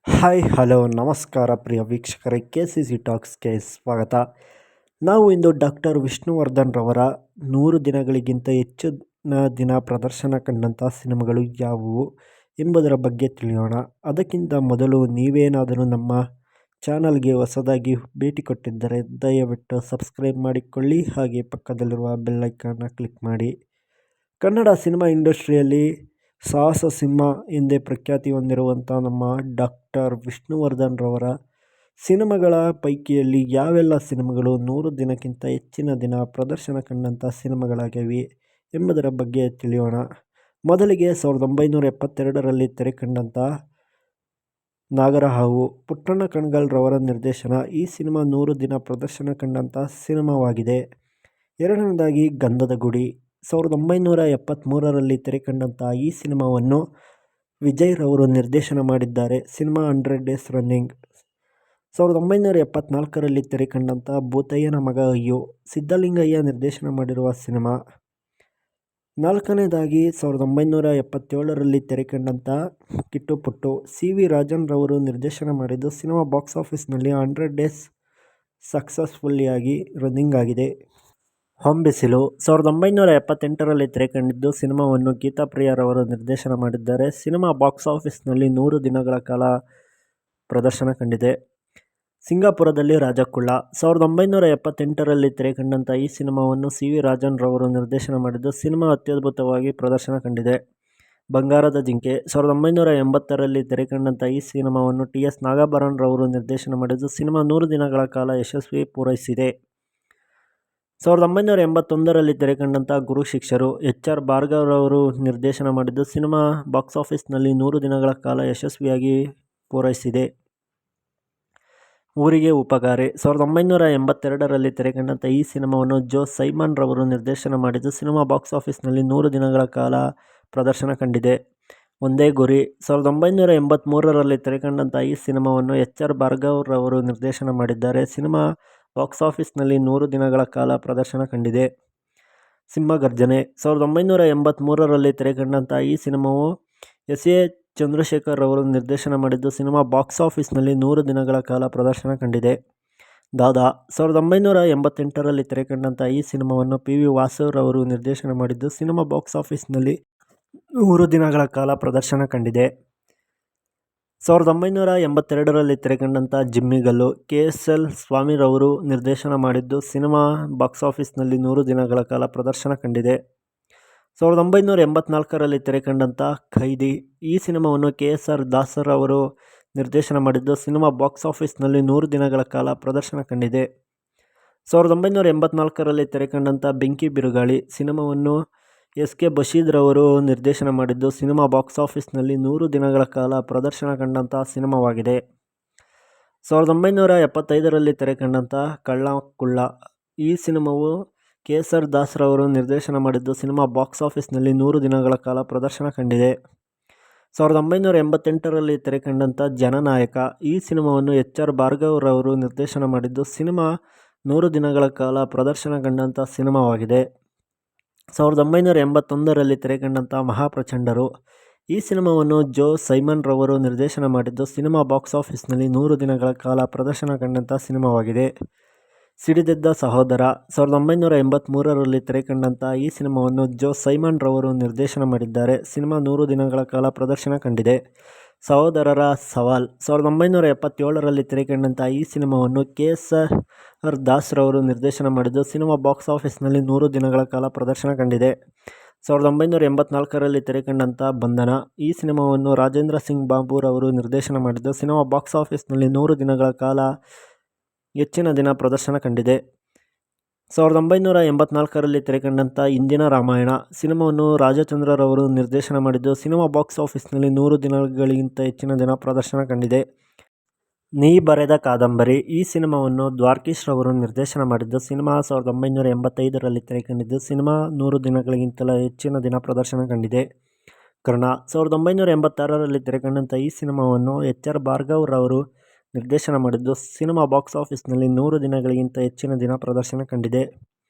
Hi hello ನಮಸ್ಕಾರ ಪ್ರಿಯ ವೀಕ್ಷಕರೇ, KCC ಟಾಕ್ಸ್ಗೆ ಸ್ವಾಗತ. ನಾವು ಇಂದು ಡಾಕ್ಟರ್ ವಿಷ್ಣುವರ್ಧನ್ ರವರ 100 ದಿನಗಳಿಗಿಂತ ಹೆಚ್ಚಿನ ದಿನ ಪ್ರದರ್ಶನ ಕಂಡಂಥ ಸಿನಿಮಾಗಳು ಯಾವುವು ಎಂಬುದರ ಬಗ್ಗೆ ತಿಳಿಯೋಣ. ಅದಕ್ಕಿಂತ ಮೊದಲು ನೀವೇನಾದರೂ ನಮ್ಮ ಚಾನಲ್ಗೆ ಹೊಸದಾಗಿ ಭೇಟಿ ಕೊಟ್ಟಿದ್ದರೆ ದಯವಿಟ್ಟು ಸಬ್ಸ್ಕ್ರೈಬ್ ಮಾಡಿಕೊಳ್ಳಿ, ಹಾಗೆ ಪಕ್ಕದಲ್ಲಿರುವ ಬೆಲ್ ಐಕಾನ್ನ ಕ್ಲಿಕ್ ಮಾಡಿ. ಕನ್ನಡ ಸಿನಿಮಾ ಇಂಡಸ್ಟ್ರಿಯಲ್ಲಿ ಸಾಹಸ ಸಿಂಹ ಎಂದೇ ಪ್ರಖ್ಯಾತಿ ಹೊಂದಿರುವಂಥ ನಮ್ಮ ಡಾಕ್ಟರ್ ವಿಷ್ಣುವರ್ಧನ್ ರವರ ಸಿನಿಮಾಗಳ ಪೈಕಿಯಲ್ಲಿ ಯಾವೆಲ್ಲ ಸಿನಿಮಾಗಳು 100 ದಿನಕ್ಕಿಂತ ಹೆಚ್ಚಿನ ದಿನ ಪ್ರದರ್ಶನ ಕಂಡಂಥ ಸಿನಿಮಾಗಳಾಗಿವೆ ಎಂಬುದರ ಬಗ್ಗೆ ತಿಳಿಯೋಣ. ಮೊದಲಿಗೆ 1972ರಲ್ಲಿ ತೆರೆ ಕಂಡಂಥ ನಾಗರಹಾವು, ಪುಟ್ಟಣ್ಣ ಕಣಗಾಲ್ ರವರ ನಿರ್ದೇಶನ. ಈ ಸಿನಿಮಾ 100 ದಿನ ಪ್ರದರ್ಶನ ಕಂಡಂಥ ಸಿನಿಮಾವಾಗಿದೆ. ಎರಡನೇದಾಗಿ ಗಂಧದ ಗುಡಿ, 1973ರಲ್ಲಿ ತೆರೆ ಕಂಡಂಥ ಈ ಸಿನಿಮಾವನ್ನು ವಿಜಯ್ ರವರು ನಿರ್ದೇಶನ ಮಾಡಿದ್ದಾರೆ. Cinema 100 days running. 1974ರಲ್ಲಿ ತೆರೆ ಕಂಡಂಥ ಭೂತಯ್ಯನ ಮಗ ಅಯ್ಯೋ, ಸಿದ್ಧಲಿಂಗಯ್ಯ ನಿರ್ದೇಶನ ಮಾಡಿರುವ ಸಿನಿಮಾ. ನಾಲ್ಕನೇದಾಗಿ 1977ರಲ್ಲಿ ತೆರೆ ಕಂಡಂಥ ಕಿಟ್ಟು ಪುಟ್ಟು, CV ರಾಜನ್ ರವರು ನಿರ್ದೇಶನ ಮಾಡಿದ್ದು ಸಿನಿಮಾ ಬಾಕ್ಸ್ ಆಫೀಸ್ನಲ್ಲಿ 100 ಡೇಸ್ ಸಕ್ಸಸ್ಫುಲ್ಲಿಯಾಗಿ ರನ್ನಿಂಗ್ ಆಗಿದೆ. ಹೊಂಬಿಸಿಲು, 1978ರಲ್ಲಿ ತೆರೆ ಕಂಡಿದ್ದು ಸಿನಿಮಾವನ್ನು ಗೀತಾ ಪ್ರಿಯಾ ರವರು ನಿರ್ದೇಶನ ಮಾಡಿದ್ದಾರೆ. ಸಿನಿಮಾ ಬಾಕ್ಸ್ ಆಫೀಸ್ನಲ್ಲಿ 100 ದಿನಗಳ ಕಾಲ ಪ್ರದರ್ಶನ ಕಂಡಿದೆ. ಸಿಂಗಾಪುರದಲ್ಲಿ ರಾಜಕುಳ್ಳ, 1978ರಲ್ಲಿ ತೆರೆ ಕಂಡಂಥ ಈ ಸಿನಿಮಾವನ್ನು CV ರಾಜನ್ ರವರು ನಿರ್ದೇಶನ ಮಾಡಿದ್ದು ಸಿನಿಮಾ ಅತ್ಯದ್ಭುತವಾಗಿ ಪ್ರದರ್ಶನ ಕಂಡಿದೆ. ಬಂಗಾರದ ಜಿಂಕೆ, 1980ರಲ್ಲಿ ತೆರೆ ಕಂಡಂಥ ಈ ಸಿನಿಮಾವನ್ನು TS ನಾಗಾಭರಣ ರವರು ನಿರ್ದೇಶನ ಮಾಡಿದ್ದು ಸಿನಿಮಾ 100 ದಿನಗಳ ಕಾಲ ಯಶಸ್ವಿ ಪೂರೈಸಿದೆ. 1981ರಲ್ಲಿ ತೆರೆ ಕಂಡಂಥ ಗುರು ಶಿಷ್ಯರು, HR ಭಾರ್ಗವ್ ರವರು ನಿರ್ದೇಶನ ಮಾಡಿದ್ದು ಸಿನಿಮಾ ಬಾಕ್ಸ್ ಆಫೀಸ್ನಲ್ಲಿ 100 ದಿನಗಳ ಕಾಲ ಯಶಸ್ವಿಯಾಗಿ ಪೂರೈಸಿದೆ. ಊರಿಗೆ ಉಪಕಾರಿ, 1982ರಲ್ಲಿ ತೆರೆ ಕಂಡಂಥ ಈ ಸಿನಿಮಾವನ್ನು ಜೋ ಸೈಮನ್ ರವರು ನಿರ್ದೇಶನ ಮಾಡಿದ್ದು ಸಿನಿಮಾ ಬಾಕ್ಸ್ ಆಫೀಸ್ನಲ್ಲಿ 100 ದಿನಗಳ ಕಾಲ ಪ್ರದರ್ಶನ ಕಂಡಿದೆ. ಒಂದೇ ಗುರಿ, 1983ರಲ್ಲಿ ತೆರೆ ಕಂಡಂಥ ಈ ಸಿನಿಮಾವನ್ನು HR ಭಾರ್ಗವ್ ರವರು ನಿರ್ದೇಶನ ಮಾಡಿದ್ದಾರೆ. ಸಿನಿಮಾ ಬಾಕ್ಸ್ ಆಫೀಸ್ನಲ್ಲಿ 100 ದಿನಗಳ ಕಾಲ ಪ್ರದರ್ಶನ ಕಂಡಿದೆ. ಸಿಂಹಗರ್ಜನೆ, 1983ರಲ್ಲಿ ತೆರೆ ಕಂಡಂಥ ಈ ಸಿನಿಮಾವು SA ಚಂದ್ರಶೇಖರ್ ರವರು ನಿರ್ದೇಶನ ಮಾಡಿದ್ದು ಸಿನಿಮಾ ಬಾಕ್ಸ್ ಆಫೀಸ್ನಲ್ಲಿ 100 ದಿನಗಳ ಕಾಲ ಪ್ರದರ್ಶನ ಕಂಡಿದೆ. ದಾದಾ, 1988ರಲ್ಲಿ ತೆರೆ ಕಂಡಂಥ ಈ ಸಿನಿಮಾವನ್ನು PV ವಾಸು ರವರು ನಿರ್ದೇಶನ ಮಾಡಿದ್ದು ಸಿನಿಮಾ ಬಾಕ್ಸ್ ಆಫೀಸ್ನಲ್ಲಿ 100 ದಿನಗಳ ಕಾಲ ಪ್ರದರ್ಶನ ಕಂಡಿದೆ. 1982ರಲ್ಲಿ ತೆರೆ ಕಂಡಂಥ ಜಿಮ್ಮಿಗಲ್ಲು, KSL ಸ್ವಾಮಿ ರವರು ನಿರ್ದೇಶನ ಮಾಡಿದ್ದು ಸಿನಿಮಾ ಬಾಕ್ಸ್ ಆಫೀಸ್ನಲ್ಲಿ 100 ದಿನಗಳ ಕಾಲ ಪ್ರದರ್ಶನ ಕಂಡಿದೆ. 1984ರಲ್ಲಿ ತೆರೆ ಕಂಡಂಥ ಖೈದಿ, ಈ ಸಿನಿಮಾವನ್ನು KSR ದಾಸ್ ರವರು ನಿರ್ದೇಶನ ಮಾಡಿದ್ದು ಸಿನಿಮಾ ಬಾಕ್ಸ್ ಆಫೀಸ್ನಲ್ಲಿ 100 ದಿನಗಳ ಕಾಲ ಪ್ರದರ್ಶನ ಕಂಡಿದೆ. 1984ರಲ್ಲಿ ತೆರೆ ಕಂಡಂಥ ಬೆಂಕಿ ಬಿರುಗಾಳಿ ಸಿನಿಮಾವನ್ನು SK ಬಶೀದ್ ರವರು ನಿರ್ದೇಶನ ಮಾಡಿದ್ದು ಸಿನಿಮಾ ಬಾಕ್ಸ್ ಆಫೀಸ್ನಲ್ಲಿ 100 ದಿನಗಳ ಕಾಲ ಪ್ರದರ್ಶನ ಕಂಡಂಥ ಸಿನಿಮಾವಾಗಿದೆ. 1975ರಲ್ಲಿ ತೆರೆ ಕಂಡಂಥ ಕಳ್ಳ ಕುಳ್ಳ, ಈ ಸಿನಿಮಾವು KSR ದಾಸ್ ರವರು ನಿರ್ದೇಶನ ಮಾಡಿದ್ದು ಸಿನಿಮಾ ಬಾಕ್ಸ್ ಆಫೀಸ್ನಲ್ಲಿ 100 ದಿನಗಳ ಕಾಲ ಪ್ರದರ್ಶನ ಕಂಡಿದೆ. 1988ರಲ್ಲಿ ತೆರೆ ಕಂಡಂಥ ಜನನಾಯಕ, ಈ ಸಿನಿಮಾವನ್ನು HR ಭಾರ್ಗವ್ ರವರು ನಿರ್ದೇಶನ ಮಾಡಿದ್ದು ಸಿನಿಮಾ 100 ದಿನಗಳ ಕಾಲ ಪ್ರದರ್ಶನ ಕಂಡಂಥ ಸಿನಿಮಾವಾಗಿದೆ. 1981ರಲ್ಲಿ ತೆರೆ ಕಂಡಂಥ ಮಹಾಪ್ರಚಂಡರು, ಈ ಸಿನಿಮಾವನ್ನು ಜೋ ಸೈಮನ್ ರವರು ನಿರ್ದೇಶನ ಮಾಡಿದ್ದು ಸಿನಿಮಾ ಬಾಕ್ಸ್ ಆಫೀಸ್ನಲ್ಲಿ 100 ದಿನಗಳ ಕಾಲ ಪ್ರದರ್ಶನ ಕಂಡಂಥ ಸಿನಿಮಾವಾಗಿದೆ. ಸಿಡಿದೆದ್ದ ಸಹೋದರ, 1983ರಲ್ಲಿ ತೆರೆ ಕಂಡಂಥ ಈ ಸಿನಿಮಾವನ್ನು ಜೋ ಸೈಮನ್ ರವರು ನಿರ್ದೇಶನ ಮಾಡಿದ್ದಾರೆ. ಸಿನಿಮಾ 100 ದಿನಗಳ ಕಾಲ ಪ್ರದರ್ಶನ ಕಂಡಿದೆ. ಸಹೋದರರ ಸವಾಲ್, 1977ರಲ್ಲಿ ತೆರೆ ಕಂಡಂಥ ಈ ಸಿನಿಮಾವನ್ನು KSR ದಾಸ್ ರವರು ನಿರ್ದೇಶನ ಮಾಡಿದ್ದು ಸಿನಿಮಾ ಬಾಕ್ಸ್ ಆಫೀಸ್ನಲ್ಲಿ 100 ದಿನಗಳ ಕಾಲ ಪ್ರದರ್ಶನ ಕಂಡಿದೆ. 1984ರಲ್ಲಿ ತೆರೆ ಕಂಡಂಥ ಬಂಧನ, ಈ ಸಿನಿಮಾವನ್ನು ರಾಜೇಂದ್ರ ಸಿಂಗ್ ಬಾಬು ರವರು ನಿರ್ದೇಶನ ಮಾಡಿದ್ದು ಸಿನಿಮಾ ಬಾಕ್ಸ್ ಆಫೀಸ್ನಲ್ಲಿ 100 ದಿನಗಳ ಕಾಲ ಹೆಚ್ಚಿನ ದಿನ ಪ್ರದರ್ಶನ ಕಂಡಿದೆ. 1984ರಲ್ಲಿ ತೆರೆ ಕಂಡಂಥ ಇಂದಿನ ರಾಮಾಯಣ, ಸಿನಿಮಾವನ್ನು ರಾಜಚಂದ್ರ ರವರು ನಿರ್ದೇಶನ ಮಾಡಿದ್ದು ಸಿನಿಮಾ ಬಾಕ್ಸ್ ಆಫೀಸ್ನಲ್ಲಿ 100 ದಿನಗಳಿಗಿಂತ ಹೆಚ್ಚಿನ ದಿನ ಪ್ರದರ್ಶನ ಕಂಡಿದೆ. ನೀ ಬರೆದ ಕಾದಂಬರಿ, ಈ ಸಿನಿಮಾವನ್ನು ದ್ವಾರಕೀಶ್ ರವರು ನಿರ್ದೇಶನ ಮಾಡಿದ್ದು ಸಿನಿಮಾ 1985ರಲ್ಲಿ ತೆರೆ ಕಂಡಿದ್ದು ಸಿನಿಮಾ 100 ದಿನಗಳಿಗಿಂತಲೂ ಹೆಚ್ಚಿನ ದಿನ ಪ್ರದರ್ಶನ ಕಂಡಿದೆ. ಕರ್ಣ, 1986ರಲ್ಲಿ ತೆರೆ ಕಂಡಂಥ ಈ ಸಿನಿಮಾವನ್ನು HR ಭಾರ್ಗವ್ ರವರು ನಿರ್ದೇಶನ ಮಾಡಿದ್ದು ಸಿನಿಮಾ ಬಾಕ್ಸ್ ಆಫೀಸ್ನಲ್ಲಿ 100 ದಿನಗಳಿಗಿಂತ ಹೆಚ್ಚಿನ ದಿನ ಪ್ರದರ್ಶನ ಕಂಡಿದೆ.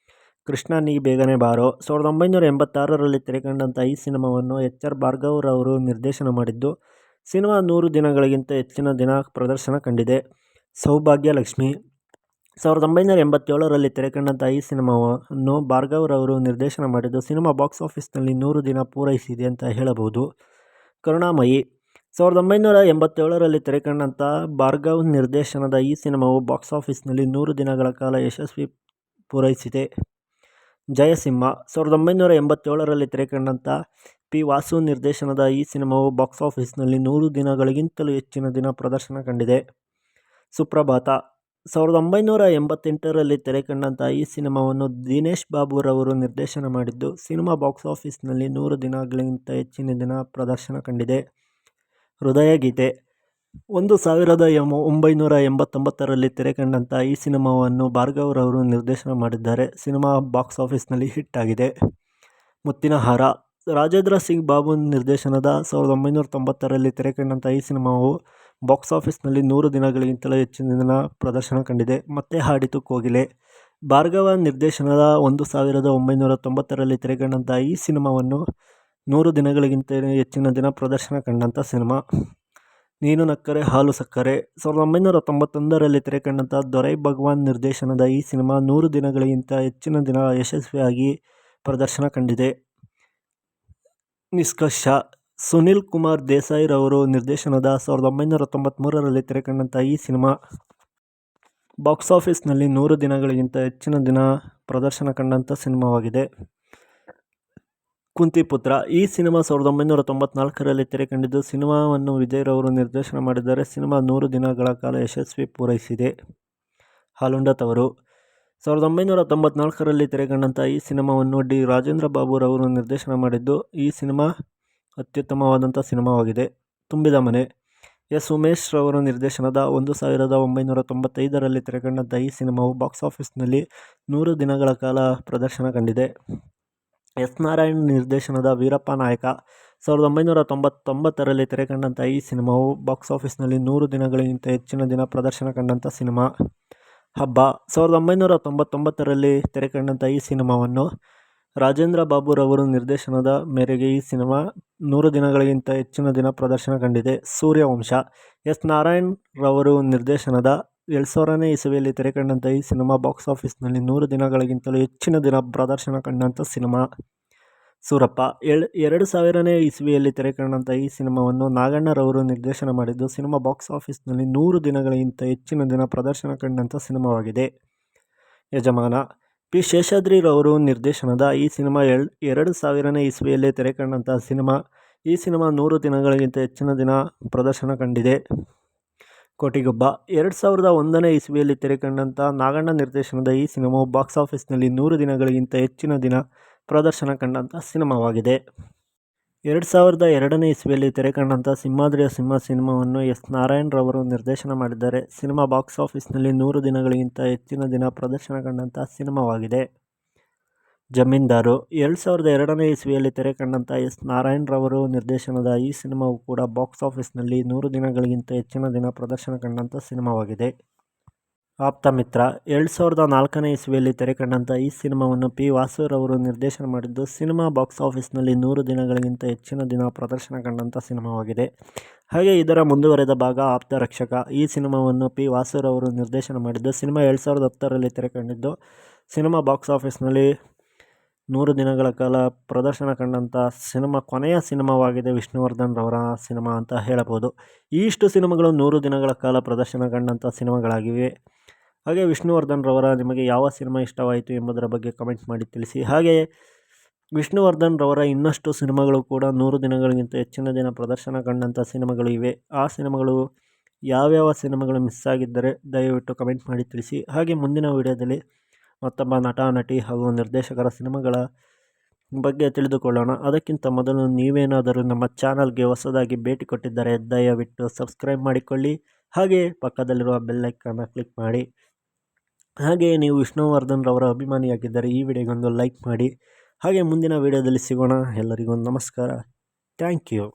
ಕೃಷ್ಣ ನೀ ಬೇಗನೆ ಬಾರೋ, 1986ರಲ್ಲಿ ತೆರೆ ಕಂಡಂಥ ಈ ಸಿನಿಮಾವನ್ನು HR ಭಾರ್ಗವ್ ರವರು ನಿರ್ದೇಶನ ಮಾಡಿದ್ದು ಸಿನಿಮಾ 100 ದಿನಗಳಿಗಿಂತ ಹೆಚ್ಚಿನ ದಿನ ಪ್ರದರ್ಶನ ಕಂಡಿದೆ. ಸೌಭಾಗ್ಯಲಕ್ಷ್ಮಿ 1987ರಲ್ಲಿ ತೆರೆಕಂಡಂಥ ಈ ಸಿನಿಮಾವನ್ನು ಭಾರ್ಗವ್ ರವರು ನಿರ್ದೇಶನ ಮಾಡಿದ್ದು, ಸಿನಿಮಾ ಬಾಕ್ಸ್ ಆಫೀಸ್ನಲ್ಲಿ 100 ದಿನ ಪೂರೈಸಿದೆ ಅಂತ ಹೇಳಬಹುದು. ಕರುಣಾಮಯಿ 1987ರಲ್ಲಿ ತೆರೆಕಂಡಂಥ ಭಾರ್ಗವ್ ನಿರ್ದೇಶನದ ಈ ಸಿನಿಮಾವು ಬಾಕ್ಸ್ ಆಫೀಸ್ನಲ್ಲಿ 100 ದಿನಗಳ ಕಾಲ ಯಶಸ್ವಿ ಪೂರೈಸಿದೆ. ಜಯಸಿಂಹ 1987ರಲ್ಲಿ ತೆರೆಕಂಡಂಥ ಪಿ. ವಾಸು ನಿರ್ದೇಶನದ ಈ ಸಿನಿಮಾವು ಬಾಕ್ಸ್ ಆಫೀಸ್ನಲ್ಲಿ 100 ದಿನಗಳಿಗಿಂತಲೂ ಹೆಚ್ಚಿನ ದಿನ ಪ್ರದರ್ಶನ ಕಂಡಿದೆ. ಸುಪ್ರಭಾತ 1988ರಲ್ಲಿ ತೆರೆಕಂಡಂಥ ಈ ಸಿನಿಮಾವನ್ನು ದಿನೇಶ್ ಬಾಬು ರವರು ನಿರ್ದೇಶನ ಮಾಡಿದ್ದು, ಸಿನಿಮಾ ಬಾಕ್ಸ್ ಆಫೀಸ್ನಲ್ಲಿ 100 ದಿನಗಳಿಗಿಂತ ಹೆಚ್ಚಿನ ದಿನ ಪ್ರದರ್ಶನ ಕಂಡಿದೆ. ಹೃದಯಗೀತೆ 1989ರಲ್ಲಿ ತೆರೆಕಂಡಂಥ ಈ ಸಿನಿಮಾವನ್ನು ಭಾರ್ಗವ್ ರವರು ನಿರ್ದೇಶನ ಮಾಡಿದ್ದಾರೆ. ಸಿನಿಮಾ ಬಾಕ್ಸ್ ಆಫೀಸ್ನಲ್ಲಿ ಹಿಟ್ ಆಗಿದೆ. ಮುತ್ತಿನ ಹಾರ ರಾಜೇಂದ್ರ ಸಿಂಗ್ ಬಾಬು ನಿರ್ದೇಶನದ 1990ರಲ್ಲಿ ತೆರೆಕಂಡಂಥ ಈ ಸಿನಿಮಾವು ಬಾಕ್ಸ್ ಆಫೀಸ್ನಲ್ಲಿ 100 ದಿನಗಳಿಗಿಂತಲೂ ಹೆಚ್ಚಿನ ದಿನ ಪ್ರದರ್ಶನ ಕಂಡಿದೆ. ಮತ್ತೆ ಹಾಡಿತು ಕೋಗಿಲೆ ಭಾರ್ಗವ ನಿರ್ದೇಶನದ 1990ರಲ್ಲಿ ತೆರೆಕಂಡಂಥ ಈ ಸಿನಿಮಾವನ್ನು 100 ದಿನಗಳಿಗಿಂತ ಹೆಚ್ಚಿನ ದಿನ ಪ್ರದರ್ಶನ ಕಂಡಂಥ ಸಿನಿಮಾ. ನೀನು ನಕ್ಕರೆ ಹಾಲು ಸಕ್ಕರೆ 1991ರಲ್ಲಿ ತೆರೆಕಂಡಂಥ ದೊರೈ ಭಗವಾನ್ ನಿರ್ದೇಶನದ ಈ ಸಿನಿಮಾ 100 ದಿನಗಳಿಗಿಂತ ಹೆಚ್ಚಿನ ದಿನ ಯಶಸ್ವಿಯಾಗಿ ಪ್ರದರ್ಶನ ಕಂಡಿದೆ. ನಿಷ್ಕರ್ಷ ಸುನಿಲ್ ಕುಮಾರ್ ದೇಸಾಯಿ ರವರು ನಿರ್ದೇಶನದ 1993ರಲ್ಲಿ ತೆರೆಕಂಡಂಥ ಈ ಸಿನಿಮಾ ಬಾಕ್ಸ್ ಆಫೀಸ್ನಲ್ಲಿ 100 ದಿನಗಳಿಗಿಂತ ಹೆಚ್ಚಿನ ದಿನ ಪ್ರದರ್ಶನ ಕಂಡಂಥ ಸಿನಿಮಾವಾಗಿದೆ. ಕುಂತಿಪುತ್ರ ಈ ಸಿನಿಮಾ 1994ರಲ್ಲಿ ತೆರೆಕಂಡಿದ್ದು, ಸಿನಿಮಾವನ್ನು ವಿಜಯ್ ರವರು ನಿರ್ದೇಶನ ಮಾಡಿದ್ದಾರೆ. ಸಿನಿಮಾ 100 ದಿನಗಳ ಕಾಲ ಯಶಸ್ವಿ ಪೂರೈಸಿದೆ. ಹಾಲುಂಡ ತವರು 1994ರಲ್ಲಿ ತೆರೆಕಂಡಂಥ ಈ ಸಿನಿಮಾವನ್ನು ಡಿ. ರಾಜೇಂದ್ರ ಬಾಬು ರವರು ನಿರ್ದೇಶನ ಮಾಡಿದ್ದು, ಈ ಸಿನಿಮಾ ಅತ್ಯುತ್ತಮವಾದಂಥ ಸಿನಿಮಾವಾಗಿದೆ. ತುಂಬಿದ ಮನೆ ಎಸ್. ಉಮೇಶ್ ರವರು ನಿರ್ದೇಶನದ 1995ರಲ್ಲಿ ತೆರೆಕಂಡಂಥ ಈ ಸಿನಿಮಾವು ಬಾಕ್ಸ್ ಆಫೀಸ್ನಲ್ಲಿ 100 ದಿನಗಳ ಕಾಲ ಪ್ರದರ್ಶನ ಕಂಡಿದೆ. ಎಸ್. ನಾರಾಯಣ್ ನಿರ್ದೇಶನದ ವೀರಪ್ಪ ನಾಯಕ 1999ರಲ್ಲಿ ತೆರೆಕಂಡಂಥ ಈ ಸಿನಿಮಾವು ಬಾಕ್ಸ್ ಆಫೀಸ್ನಲ್ಲಿ 100 ದಿನಗಳಿಗಿಂತ ಹೆಚ್ಚಿನ ದಿನ ಪ್ರದರ್ಶನ ಕಂಡಂಥ ಸಿನಿಮಾ. ಹಬ್ಬ 1999ರಲ್ಲಿ ತೆರೆಕಂಡಂಥ ಈ ಸಿನಿಮಾವನ್ನು ರಾಜೇಂದ್ರ ಬಾಬು ರವರು ನಿರ್ದೇಶನದ ಮೇರೆಗೆ ಈ ಸಿನಿಮಾ 100 ದಿನಗಳಿಗಿಂತ ಹೆಚ್ಚಿನ ದಿನ ಪ್ರದರ್ಶನ ಕಂಡಿದೆ. ಸೂರ್ಯವಂಶ ಎಸ್. ನಾರಾಯಣ್ ರವರು ನಿರ್ದೇಶನದ 2000ನೇ ಇಸವಿಯಲ್ಲಿ ತೆರೆಕಂಡಂಥ ಈ ಸಿನಿಮಾ ಬಾಕ್ಸ್ ಆಫೀಸ್ನಲ್ಲಿ 100 ದಿನಗಳಿಗಿಂತಲೂ ಹೆಚ್ಚಿನ ದಿನ ಪ್ರದರ್ಶನ ಕಂಡಂಥ ಸಿನಿಮಾ. ಸೂರಪ್ಪ 2000ನೇ ಇಸವಿಯಲ್ಲಿ ತೆರೆಕಂಡಂಥ ಈ ಸಿನಿಮಾವನ್ನು ನಾಗಣ್ಣ ರವರು ನಿರ್ದೇಶನ ಮಾಡಿದ್ದು, ಸಿನಿಮಾ ಬಾಕ್ಸ್ ಆಫೀಸ್ನಲ್ಲಿ 100 ದಿನಗಳಿಗಿಂತ ಹೆಚ್ಚಿನ ದಿನ ಪ್ರದರ್ಶನ ಕಂಡಂಥ ಸಿನಿಮಾವಾಗಿದೆ. ಯಜಮಾನ ಪಿ. ಶೇಷಾದ್ರಿ ರವರು ನಿರ್ದೇಶನದ ಈ ಸಿನಿಮಾ 2000ನೇ ಇಸವಿಯಲ್ಲಿ ತೆರೆಕಂಡಂಥ ಸಿನಿಮಾ. ಈ ಸಿನಿಮಾ 100 ದಿನಗಳಿಗಿಂತ ಹೆಚ್ಚಿನ ದಿನ ಪ್ರದರ್ಶನ ಕಂಡಿದೆ. ಕೋಟಿಗೊಬ್ಬ 2001ನೇ ಇಸವಿಯಲ್ಲಿ ತೆರೆಕಂಡಂಥ ನಾಗಣ್ಣ ನಿರ್ದೇಶನದ ಈ ಸಿನಿಮಾವು ಬಾಕ್ಸ್ ಆಫೀಸ್ನಲ್ಲಿ 100 ದಿನಗಳಿಗಿಂತ ಹೆಚ್ಚಿನ ದಿನ ಪ್ರದರ್ಶನ ಕಂಡಂಥ ಸಿನಿಮಾವಾಗಿದೆ. 2002ನೇ ಇಸವಿಯಲ್ಲಿ ತೆರೆಕಂಡಂಥ ಸಿಂಹಾದ್ರಿಯ ಸಿಂಹ ಸಿನಿಮಾವನ್ನು ಎಸ್. ನಾರಾಯಣ್ ರವರು ನಿರ್ದೇಶನ ಮಾಡಿದ್ದಾರೆ. ಸಿನಿಮಾ ಬಾಕ್ಸ್ ಆಫೀಸ್ನಲ್ಲಿ 100 ದಿನಗಳಿಗಿಂತ ಹೆಚ್ಚಿನ ದಿನ ಪ್ರದರ್ಶನ ಕಂಡಂಥ ಸಿನಿಮಾವಾಗಿದೆ. ಜಮೀನ್ದಾರು 2002ನೇ ಇಸವಿಯಲ್ಲಿ ತೆರೆಕಂಡಂಥ ಎಸ್. ನಾರಾಯಣ್ ರವರು ನಿರ್ದೇಶನದ ಈ ಸಿನಿಮಾವು ಕೂಡ ಬಾಕ್ಸ್ ಆಫೀಸ್ನಲ್ಲಿ 100 ದಿನಗಳಿಗಿಂತ ಹೆಚ್ಚಿನ ದಿನ ಪ್ರದರ್ಶನ ಕಂಡಂಥ ಸಿನಿಮಾವಾಗಿದೆ. ಆಪ್ತಮಿತ್ರ 2004ನೇ ಇಸವಿಯಲ್ಲಿ ತೆರೆಕಂಡಂಥ ಈ ಸಿನಿಮಾವನ್ನು ಪಿ. ವಾಸು ರವರು ನಿರ್ದೇಶನ ಮಾಡಿದ್ದು, ಸಿನಿಮಾ ಬಾಕ್ಸ್ ಆಫೀಸ್ನಲ್ಲಿ 100 ದಿನಗಳಿಗಿಂತ ಹೆಚ್ಚಿನ ದಿನ ಪ್ರದರ್ಶನ ಕಂಡಂಥ ಸಿನಿಮಾವಾಗಿದೆ. ಹಾಗೆ ಇದರ ಮುಂದುವರೆದ ಭಾಗ ಆಪ್ತರಕ್ಷಕ. ಈ ಸಿನಿಮಾವನ್ನು ಪಿ. ವಾಸು ರವರು ನಿರ್ದೇಶನ ಮಾಡಿದ್ದು, ಸಿನಿಮಾ 2010ರಲ್ಲಿ ತೆರೆಕಂಡಿದ್ದು, ಸಿನಿಮಾ ಬಾಕ್ಸ್ ಆಫೀಸ್ನಲ್ಲಿ 100 ದಿನಗಳ ಕಾಲ ಪ್ರದರ್ಶನ ಕಂಡಂಥ ಸಿನಿಮಾ ಕೊನೆಯ ಸಿನಿಮಾವಾಗಿದೆ ವಿಷ್ಣುವರ್ಧನ್ ರವರ ಸಿನಿಮಾ ಅಂತ ಹೇಳಬಹುದು. ಇಷ್ಟು ಸಿನಿಮಾಗಳು 100 ದಿನಗಳ ಕಾಲ ಪ್ರದರ್ಶನ ಕಂಡಂಥ ಸಿನಿಮಾಗಳಾಗಿವೆ. ಹಾಗೆ ವಿಷ್ಣುವರ್ಧನ್ ರವರ ನಿಮಗೆ ಯಾವ ಸಿನಿಮಾ ಇಷ್ಟವಾಯಿತು ಎಂಬುದರ ಬಗ್ಗೆ ಕಮೆಂಟ್ ಮಾಡಿ ತಿಳಿಸಿ. ಹಾಗೆ ವಿಷ್ಣುವರ್ಧನ್ ರವರ ಇನ್ನಷ್ಟು ಸಿನಿಮಾಗಳು ಕೂಡ 100 ದಿನಗಳಿಗಿಂತ ಹೆಚ್ಚಿನ ದಿನ ಪ್ರದರ್ಶನ ಕಂಡಂಥ ಸಿನಿಮಾಗಳು ಇವೆ. ಆ ಸಿನಿಮಾಗಳು ಯಾವ್ಯಾವ ಸಿನಿಮಾಗಳು ಮಿಸ್ ಆಗಿದ್ದರೆ ದಯವಿಟ್ಟು ಕಮೆಂಟ್ ಮಾಡಿ ತಿಳಿಸಿ. ಹಾಗೆ ಮುಂದಿನ ವಿಡಿಯೋದಲ್ಲಿ ಮತ್ತೊಬ್ಬ ನಟ, ನಟಿ ಹಾಗೂ ನಿರ್ದೇಶಕರ ಸಿನಿಮಾಗಳ ಬಗ್ಗೆ ತಿಳಿದುಕೊಳ್ಳೋಣ. ಅದಕ್ಕಿಂತ ಮೊದಲು ನೀವೇನಾದರೂ ನಮ್ಮ ಚಾನಲ್ಗೆ ಹೊಸದಾಗಿ ಭೇಟಿ ಕೊಟ್ಟಿದ್ದರೆ ದಯವಿಟ್ಟು ಸಬ್ಸ್ಕ್ರೈಬ್ ಮಾಡಿಕೊಳ್ಳಿ. ಹಾಗೆ ಪಕ್ಕದಲ್ಲಿರುವ ಬೆಲ್ ಐಕಾನ್ನ ಕ್ಲಿಕ್ ಮಾಡಿ. ಹಾಗೆ ನೀವು ವಿಷ್ಣುವರ್ಧನ್ ರವರ ಅಭಿಮಾನಿಯಾಗಿದ್ದರೆ ಈ ವಿಡಿಯೋಗೊಂದು ಲೈಕ್ ಮಾಡಿ. ಹಾಗೆ ಮುಂದಿನ ವಿಡಿಯೋದಲ್ಲಿ ಸಿಗೋಣ. ಎಲ್ಲರಿಗೂ ನಮಸ್ಕಾರ. Thank you.